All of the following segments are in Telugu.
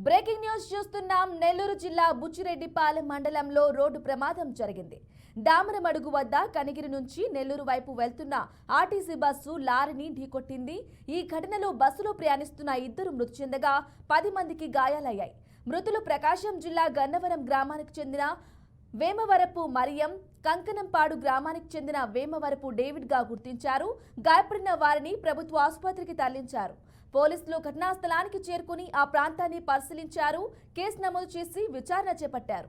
బ్రేకింగ్ న్యూస్ చూస్తున్నాం. నెల్లూరు జిల్లా బుచ్చిరెడ్డిపాలెం మండలంలో రోడ్డు ప్రమాదం జరిగింది. దామరమడుగు వద్ద కనిగిరి నుంచి నెల్లూరు వైపు వెళ్తున్న ఆర్టీసీ బస్సు లారీని ఢీకొట్టింది. ఈ ఘటనలో బస్సులో ప్రయాణిస్తున్న ఇద్దరు మృతి చెందగా 10 మందికి గాయాలయ్యాయి. మృతులు ప్రకాశం జిల్లా గన్నవరం గ్రామానికి చెందిన వేమవరపు మరియం, కంకనంపాడు గ్రామానికి చెందిన వేమవరపు డేవిడ్ గా గుర్తించారు. గాయపడిన వారిని ప్రభుత్వ ఆసుపత్రికి తరలించారు. పోలీసులు ఘటనా స్థలానికి చేరుకుని ఆ ప్రాంతాన్ని పరిశీలించారు. కేసు నమోదు చేసి విచారణ చేపట్టారు.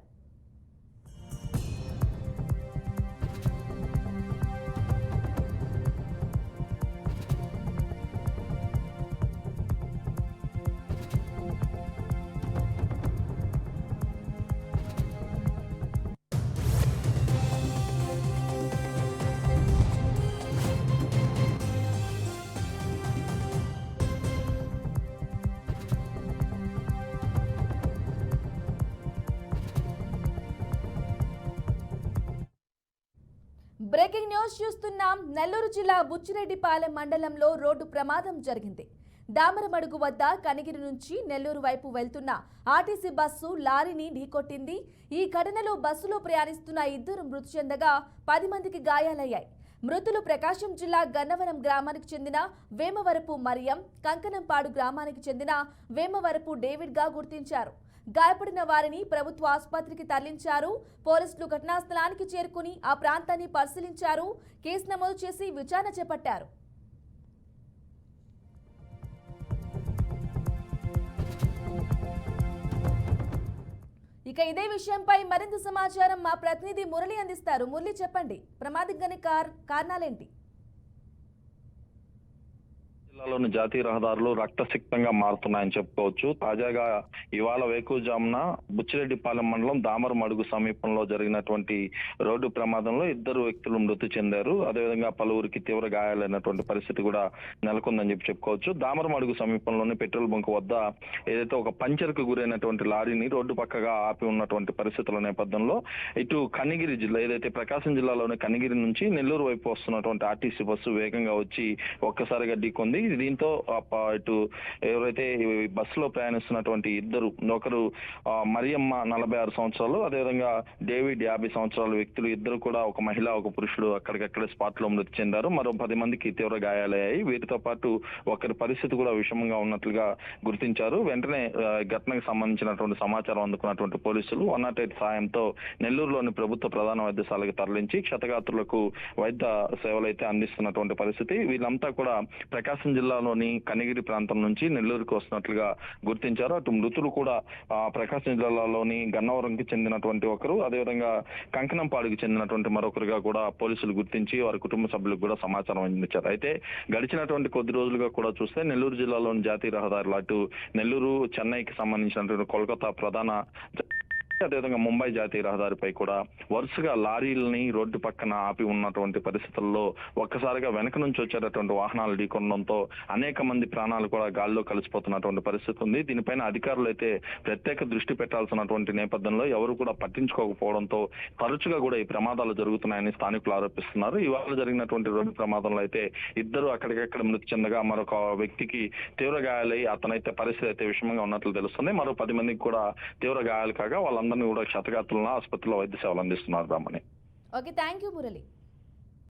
బ్రేకింగ్ న్యూస్ చూస్తున్నాం. నెల్లూరు జిల్లా బుచ్చిరెడ్డిపాలెం మండలంలో రోడ్డు ప్రమాదం జరిగింది. దామరమడుగు వద్ద కనిగిరి నుంచి నెల్లూరు వైపు వెళ్తున్న ఆర్టీసీ బస్సు లారీని ఢీకొట్టింది. ఈ ఘటనలో బస్సులో ప్రయాణిస్తున్న ఇద్దరు మృతి చెందగా 10 మందికి గాయాలయ్యాయి. మృతులు ప్రకాశం జిల్లా గన్నవరం గ్రామానికి చెందిన వేమవరపు మరియం, కంకనంపాడు గ్రామానికి చెందిన వేమవరపు డేవిడ్ గా గుర్తించారు. గాయపడిన వారిని ప్రభుత్వ ఆసుపత్రికి తరలించారు. పోలీసులు ఘటనా స్థలానికి చేరుకుని ఆ ప్రాంతాన్ని పరిశీలించారు. కేసు నమోదు చేసి విచారణ చేపట్టారు. ఇక ఇదే విషయంపై మరింత సమాచారం మా ప్రతినిధి మురళి అందిస్తారు. మురళి, చెప్పండి, ప్రమాదం గల కారణాలేంటి? జిల్లాలోని జాతీయ రహదారులు రక్తసిక్తంగా మారుతున్నాయని చెప్పుకోవచ్చు. తాజాగా ఇవాళ వేకువజామున బుచ్చిరెడ్డిపాలెం మండలం దామరమడుగు సమీపంలో జరిగినటువంటి రోడ్డు ప్రమాదంలో ఇద్దరు వ్యక్తులు మృతి చెందారు. అదేవిధంగా పలువురికి తీవ్ర గాయాలైనటువంటి పరిస్థితి కూడా నెలకొందని చెప్పుకోవచ్చు. దామరమడుగు సమీపంలోని పెట్రోల్ బంక్ వద్ద ఏదైతే ఒక పంచర్ కు గురైనటువంటి లారీని రోడ్డు పక్కగా ఆపి ఉన్నటువంటి పరిస్థితుల నేపథ్యంలో ఇటు కనిగిరి జిల్లా, ఏదైతే ప్రకాశం జిల్లాలోని కనిగిరి నుంచి నెల్లూరు వైపు వస్తున్నటువంటి ఆర్టీసీ బస్సు వేగంగా వచ్చి ఒక్కసారిగా ఢీకొంది. దీంతో ఇటు ఎవరైతే బస్సులో ప్రయాణిస్తున్నటువంటి ఇద్దరు, ఒకరు మరియమ్మ 46 సంవత్సరాలు, అదేవిధంగా డేవిడ్ 50 సంవత్సరాల వ్యక్తులు, ఇద్దరు కూడా ఒక మహిళ ఒక పురుషుడు అక్కడికక్కడే స్పాట్ లో మృతి చెందారు. మరో 10 మందికి తీవ్ర గాయాలయ్యాయి. వీరితో పాటు ఒకరి పరిస్థితి కూడా విషమంగా ఉన్నట్లుగా గుర్తించారు. వెంటనే ఘటనకు సంబంధించినటువంటి సమాచారం అందుకున్నటువంటి పోలీసులు 108 సాయంతో నెల్లూరులోని ప్రభుత్వ ప్రధాన వైద్యశాలకు తరలించి క్షతగాత్రులకు వైద్య సేవలు అయితే అందిస్తున్నటువంటి పరిస్థితి. వీళ్ళంతా కూడా ప్రకాశం జిల్లాలోని కనిగిరి ప్రాంతం నుంచి నెల్లూరుకు వస్తున్నట్లుగా గుర్తించారు. అటు మృతులు కూడా ప్రకాశం జిల్లాలోని గన్నవరంకి చెందినటువంటి ఒకరు, అదేవిధంగా కంకనంపాడుకి చెందినటువంటి మరొకరుగా కూడా పోలీసులు గుర్తించి వారి కుటుంబ సభ్యులకు కూడా సమాచారం అందించారు. అయితే గడిచినటువంటి కొద్ది రోజులుగా కూడా చూస్తే నెల్లూరు జిల్లాలోని జాతీయ రహదారులు, అటు నెల్లూరు చెన్నైకి సంబంధించినటువంటి కోల్కతా ప్రధాన, అదేవిధంగా ముంబై జాతీయ రహదారిపై కూడా వరుసగా లారీలని రోడ్డు పక్కన ఆపి ఉన్నటువంటి పరిస్థితుల్లో ఒక్కసారిగా వెనక నుంచి వచ్చేటటువంటి వాహనాలు ఢీకొనడంతో అనేక మంది ప్రాణాలు కూడా గాల్లో కలిసిపోతున్నటువంటి పరిస్థితి ఉంది. దీనిపైన అధికారులు అయితే ప్రత్యేక దృష్టి పెట్టాల్సినటువంటి నేపథ్యంలో ఎవరు కూడా పట్టించుకోకపోవడంతో తరచుగా కూడా ఈ ప్రమాదాలు జరుగుతున్నాయని స్థానికులు ఆరోపిస్తున్నారు. ఇవాళ జరిగినటువంటి రోడ్డు ప్రమాదంలో అయితే ఇద్దరు అక్కడికక్కడ మృతి చెందగా మరొక వ్యక్తికి తీవ్ర గాయాలై అతనైతే పరిస్థితి అయితే విషమంగా ఉన్నట్లు తెలుస్తుంది. మరో 10 మందికి కూడా తీవ్ర గాయాలు కాగా వాళ్ళందరినీ కూడా క్షతగాత్రులను ఆసుపత్రిలో వైద్య సేవలు అందిస్తున్నారు. Brahmani. Okay, thank you Murali.